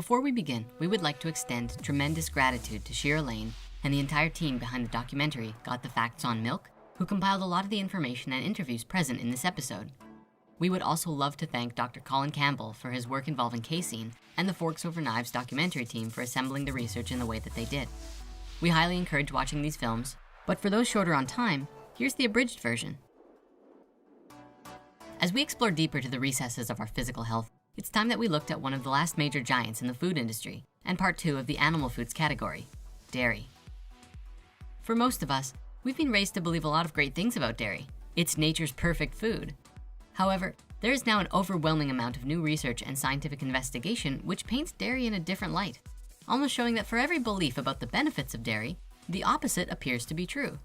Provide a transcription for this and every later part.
Before we begin, we would like to extend tremendous gratitude to Shira Lane and the entire team behind the documentary Got the Facts on Milk, who compiled a lot of the information and interviews present in this episode. We would also love to thank Dr. Colin Campbell for his work involving casein and the Forks Over Knives documentary team for assembling the research in the way that they did. We highly encourage watching these films, but for those shorter on time, here's the abridged version. As we explore deeper to the recesses of our physical health, it's time that we looked at one of the last major giants in the food industry and part 2 of the animal foods category, dairy. For most of us, we've been raised to believe a lot of great things about dairy. It's nature's perfect food. However, there is now an overwhelming amount of new research and scientific investigation which paints dairy in a different light, almost showing that for every belief about the benefits of dairy, the opposite appears to be true.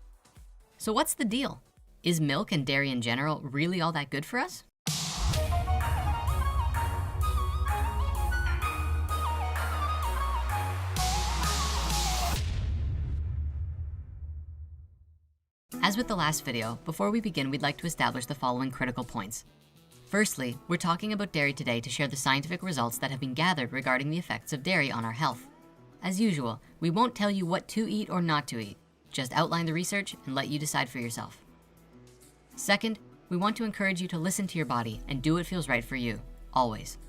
So what's the deal? Is milk and dairy in general really all that good for us? As with the last video, before we begin, we'd like to establish the following critical points. Firstly, we're talking about dairy today to share the scientific results that have been gathered regarding the effects of dairy on our health. As usual, we won't tell you what to eat or not to eat, just outline the research and let you decide for yourself. Second, we want to encourage you to listen to your body and do what feels right for you, always.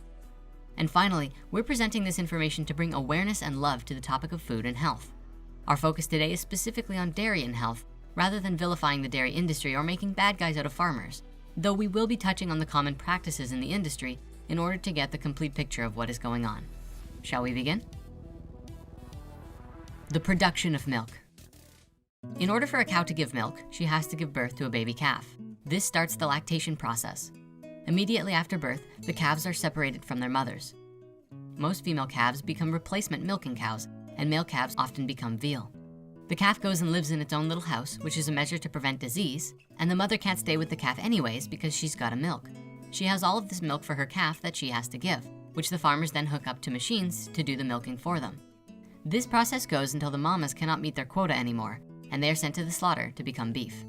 And finally, we're presenting this information to bring awareness and love to the topic of food and health. Our focus today is specifically on dairy and health, rather than vilifying the dairy industry or making bad guys out of farmers, though we will be touching on the common practices in the industry in order to get the complete picture of what is going on. Shall we begin? The production of milk. In order for a cow to give milk, she has to give birth to a baby calf. This starts the lactation process. Immediately after birth, the calves are separated from their mothers. Most female calves become replacement milking cows, and male calves often become veal. The calf goes and lives in its own little house, which is a measure to prevent disease, and the mother can't stay with the calf anyways because she's gotta milk. She has all of this milk for her calf that she has to give, which the farmers then hook up to machines to do the milking for them. This process goes until the mamas cannot meet their quota anymore, and they are sent to the slaughter to become beef.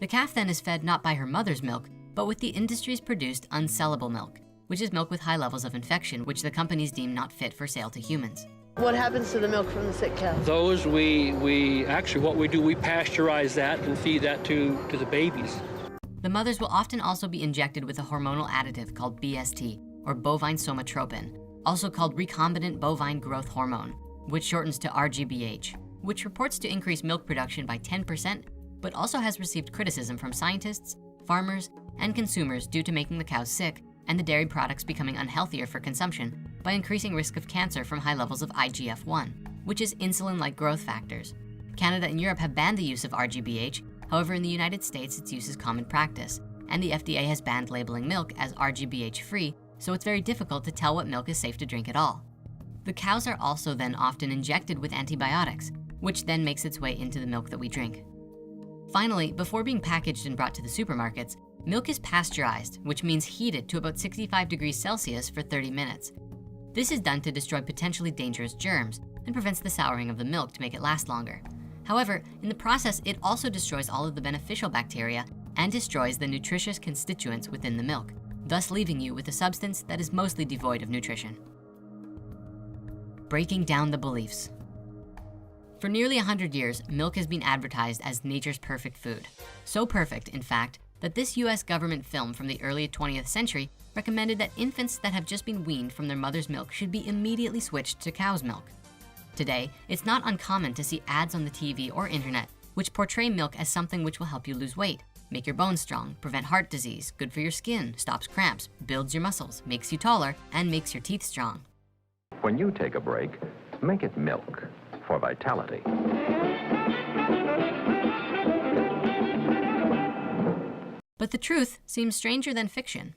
The calf then is fed not by her mother's milk, but with the industry's produced unsellable milk, which is milk with high levels of infection, which the companies deem not fit for sale to humans. What happens to the milk from the sick cow? Those we actually, what we do, we pasteurize that and feed that to the babies. The mothers will often also be injected with a hormonal additive called BST, or bovine somatropin, also called recombinant bovine growth hormone, which shortens to RGBH, which reports to increase milk production by 10%, but also has received criticism from scientists, farmers, and consumers due to making the cows sick and the dairy products becoming unhealthier for consumption by increasing risk of cancer from high levels of IGF-1, which is insulin-like growth factors. Canada and Europe have banned the use of RGBH. However, in the United States, its use is common practice, and the FDA has banned labeling milk as RGBH-free, so it's very difficult to tell what milk is safe to drink at all. The cows are also then often injected with antibiotics, which then makes its way into the milk that we drink. Finally, before being packaged and brought to the supermarkets, milk is pasteurized, which means heated to about 65 degrees Celsius for 30 minutes. This is done to destroy potentially dangerous germs and prevents the souring of the milk to make it last longer. However, in the process, it also destroys all of the beneficial bacteria and destroys the nutritious constituents within the milk, thus leaving you with a substance that is mostly devoid of nutrition. Breaking down the beliefs. For nearly 100 years, milk has been advertised as nature's perfect food. So perfect, in fact, that this US government film from the early 20th century recommended that infants that have just been weaned from their mother's milk should be immediately switched to cow's milk. Today, it's not uncommon to see ads on the TV or internet which portray milk as something which will help you lose weight, make your bones strong, prevent heart disease, good for your skin, stops cramps, builds your muscles, makes you taller, and makes your teeth strong. When you take a break, make it milk for vitality. But the truth seems stranger than fiction.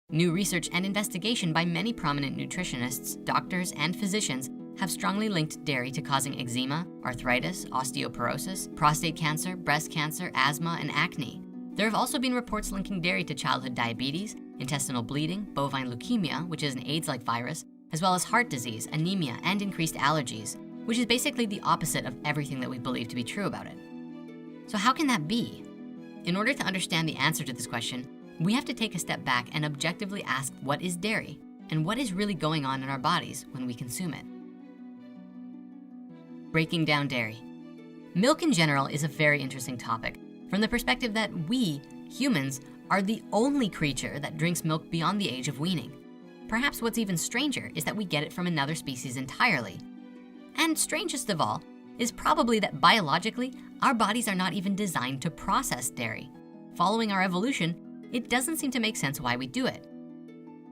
New research and investigation by many prominent nutritionists, doctors, and physicians have strongly linked dairy to causing eczema, arthritis, osteoporosis, prostate cancer, breast cancer, asthma, and acne. There have also been reports linking dairy to childhood diabetes, intestinal bleeding, bovine leukemia, which is an AIDS-like virus, as well as heart disease, anemia, and increased allergies, which is basically the opposite of everything that we believe to be true about it. So how can that be? In order to understand the answer to this question, we have to take a step back and objectively ask, what is dairy? and what is really going on in our bodies when we consume it. Breaking down dairy. Milk in general is a very interesting topic from the perspective that we, humans, are the only creature that drinks milk beyond the age of weaning. Perhaps what's even stranger is that we get it from another species entirely. And strangest of all is probably that biologically, our bodies are not even designed to process dairy. Following our evolution, it doesn't seem to make sense why we do it.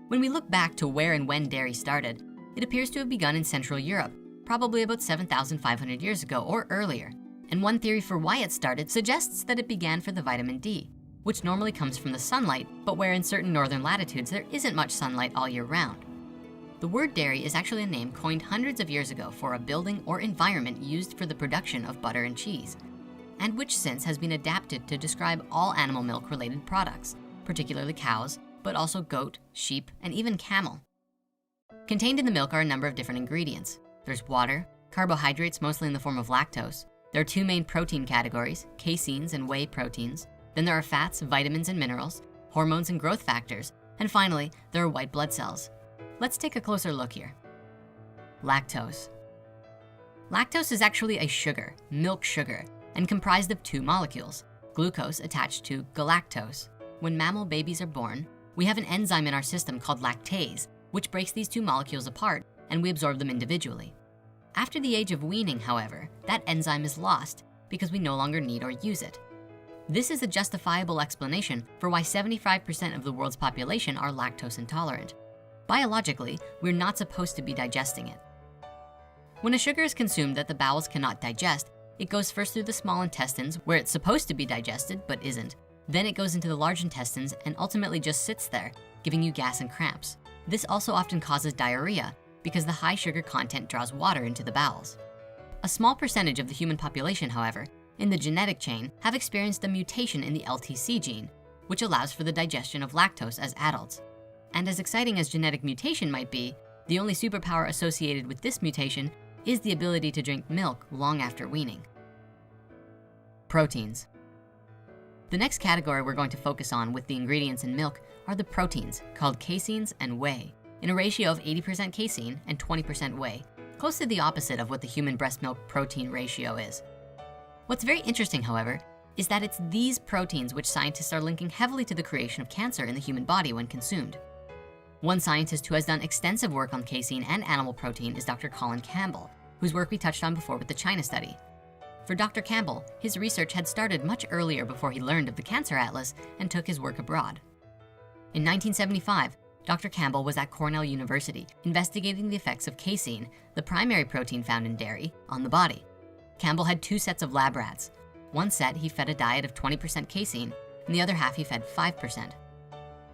When we look back to where and when dairy started, it appears to have begun in Central Europe, probably about 7,500 years ago or earlier. And one theory for why it started suggests that it began for the vitamin D, which normally comes from the sunlight, but where in certain northern latitudes there isn't much sunlight all year round. The word dairy is actually a name coined hundreds of years ago for a building or environment used for the production of butter and cheese, and which since has been adapted to describe all animal milk related products, particularly cows, but also goat, sheep, and even camel. Contained in the milk are a number of different ingredients. There's water, carbohydrates mostly in the form of lactose. There are two main protein categories, caseins and whey proteins. Then there are fats, vitamins and minerals, hormones and growth factors, and finally, there are white blood cells. Let's take a closer look here. Lactose. Lactose is actually a sugar, milk sugar, and comprised of two molecules, glucose attached to galactose. When mammal babies are born, we have an enzyme in our system called lactase, which breaks these two molecules apart, and we absorb them individually. After the age of weaning, however, that enzyme is lost because we no longer need or use it. This is a justifiable explanation for why 75% of the world's population are lactose intolerant. Biologically, we're not supposed to be digesting it. When a sugar is consumed that the bowels cannot digest, it goes first through the small intestines where it's supposed to be digested but isn't. Then it goes into the large intestines and ultimately just sits there, giving you gas and cramps. This also often causes diarrhea because the high sugar content draws water into the bowels. A small percentage of the human population, however, in the genetic chain have experienced a mutation in the LTC gene, which allows for the digestion of lactose as adults. And as exciting as genetic mutation might be, the only superpower associated with this mutation is the ability to drink milk long after weaning. Proteins. The next category we're going to focus on with the ingredients in milk are the proteins, called caseins and whey, in a ratio of 80% casein and 20% whey, close to the opposite of what the human breast milk protein ratio is. What's very interesting, however, is that it's these proteins which scientists are linking heavily to the creation of cancer in the human body when consumed. One scientist who has done extensive work on casein and animal protein is Dr. Colin Campbell, whose work we touched on before with the China study. For Dr. Campbell, his research had started much earlier before he learned of the Cancer Atlas and took his work abroad. In 1975, Dr. Campbell was at Cornell University investigating the effects of casein, the primary protein found in dairy, on the body. Campbell had two sets of lab rats. One set he fed a diet of 20% casein, and the other half he fed 5%.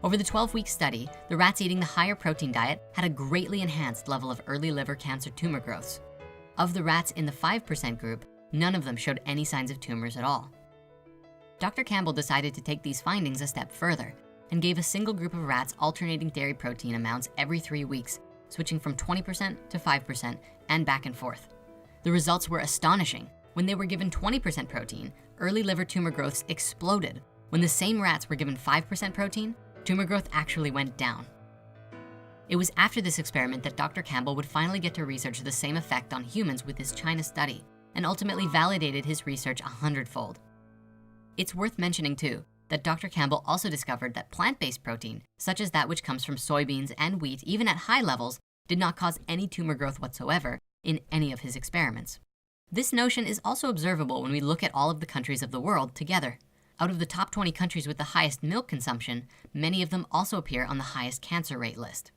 Over the 12-week study, the rats eating the higher protein diet had a greatly enhanced level of early liver cancer tumor growths. Of the rats in the 5% group, none of them showed any signs of tumors at all. Dr. Campbell decided to take these findings a step further and gave a single group of rats alternating dairy protein amounts every 3 weeks, switching from 20% to 5% and back and forth. The results were astonishing. When they were given 20% protein, early liver tumor growths exploded. When the same rats were given 5% protein, tumor growth actually went down. It was after this experiment that Dr. Campbell would finally get to research the same effect on humans with his China study, and ultimately validated his research 100-fold. It's worth mentioning too, that Dr. Campbell also discovered that plant-based protein, such as that which comes from soybeans and wheat, even at high levels, did not cause any tumor growth whatsoever in any of his experiments. This notion is also observable when we look at all of the countries of the world together. Out of the top 20 countries with the highest milk consumption, many of them also appear on the highest cancer rate list.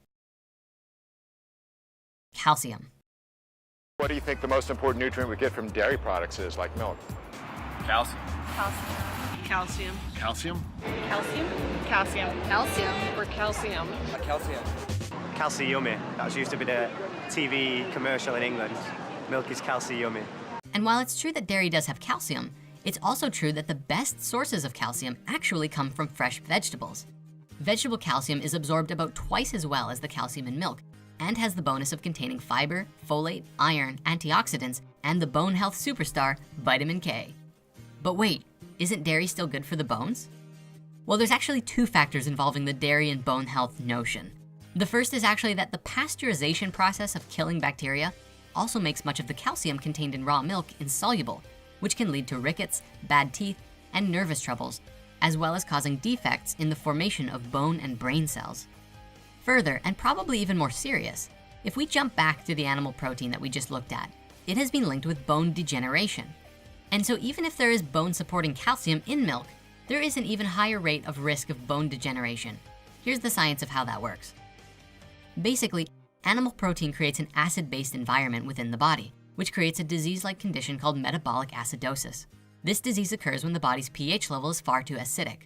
Calcium. What do you think the most important nutrient we get from dairy products is, like milk? Calcium. Calcium. Calcium? Calcium. Calcium. Calcium. Or calcium. Calcium. Calcium. That used to be the TV commercial in England. Milk is calcium. And while it's true that dairy does have calcium, it's also true that the best sources of calcium actually come from fresh vegetables. Vegetable calcium is absorbed about twice as well as the calcium in milk and has the bonus of containing fiber, folate, iron, antioxidants, and the bone health superstar, vitamin K. But wait, isn't dairy still good for the bones? Well, there's actually two factors involving the dairy and bone health notion. The first is actually that the pasteurization process of killing bacteria also makes much of the calcium contained in raw milk insoluble, which can lead to rickets, bad teeth, and nervous troubles, as well as causing defects in the formation of bone and brain cells. Further, and probably even more serious, if we jump back to the animal protein that we just looked at, it has been linked with bone degeneration. And so even if there is bone-supporting calcium in milk, there is an even higher rate of risk of bone degeneration. Here's the science of how that works. Basically, animal protein creates an acid-based environment within the body, which creates a disease-like condition called metabolic acidosis. This disease occurs when the body's pH level is far too acidic.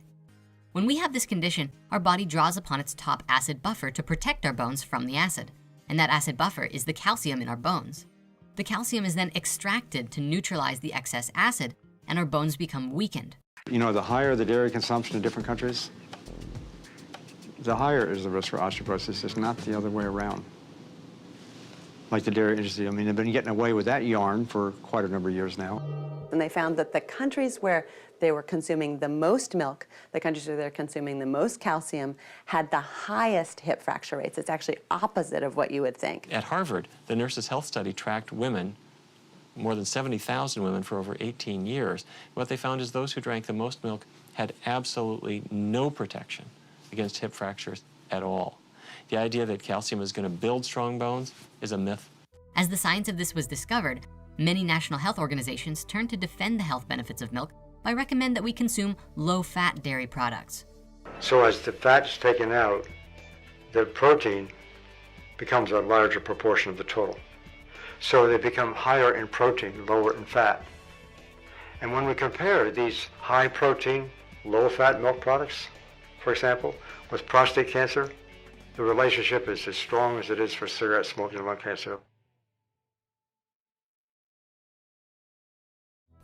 When we have this condition, our body draws upon its top acid buffer to protect our bones from the acid. And that acid buffer is the calcium in our bones. The calcium is then extracted to neutralize the excess acid, and our bones become weakened. You know, the higher the dairy consumption in different countries, the higher is the risk for osteoporosis. It's not the other way around. Like the dairy industry, I mean, they've been getting away with that yarn for quite a number of years now. And they found that the countries where they were consuming the most milk, the countries where they're consuming the most calcium, had the highest hip fracture rates. It's actually opposite of what you would think. At Harvard, the Nurses' Health Study tracked women, more than 70,000 women for over 18 years. What they found is those who drank the most milk had absolutely no protection against hip fractures at all. The idea that calcium is going to build strong bones is a myth. As the science of this was discovered, many national health organizations turned to defend the health benefits of milk by recommending that we consume low-fat dairy products. So as the fat is taken out, the protein becomes a larger proportion of the total. So they become higher in protein, lower in fat. And when we compare these high protein, low fat milk products, for example, with prostate cancer, the relationship is as strong as it is for cigarette smoking and lung cancer.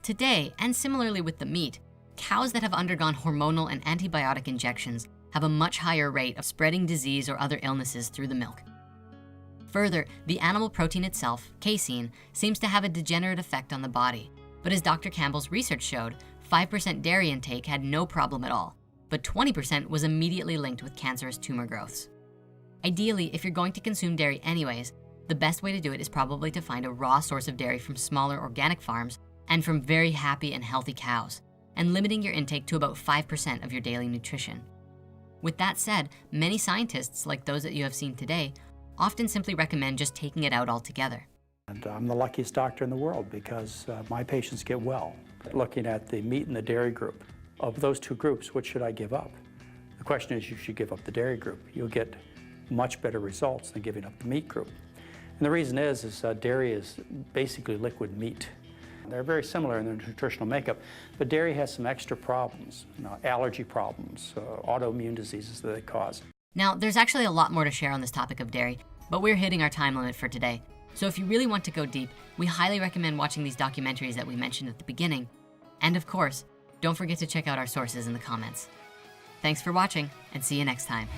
Today, and similarly with the meat, cows that have undergone hormonal and antibiotic injections have a much higher rate of spreading disease or other illnesses through the milk. Further, the animal protein itself, casein, seems to have a degenerate effect on the body. But as Dr. Campbell's research showed, 5% dairy intake had no problem at all, but 20% was immediately linked with cancerous tumor growths. Ideally, if you're going to consume dairy anyways, the best way to do it is probably to find a raw source of dairy from smaller organic farms and from very happy and healthy cows, and limiting your intake to about 5% of your daily nutrition. With that said, many scientists, like those that you have seen today, often simply recommend just taking it out altogether. And I'm the luckiest doctor in the world because my patients get well. Looking at the meat and the dairy group, of those two groups, what should I give up? The question is, you should give up the dairy group. You'll get much better results than giving up the meat group. And the reason is dairy is basically liquid meat. They're very similar in their nutritional makeup, but dairy has some extra problems, allergy problems, autoimmune diseases that it cause. Now, there's actually a lot more to share on this topic of dairy, but we're hitting our time limit for today. So if you really want to go deep, we highly recommend watching these documentaries that we mentioned at the beginning. And of course, don't forget to check out our sources in the comments. Thanks for watching, and see you next time.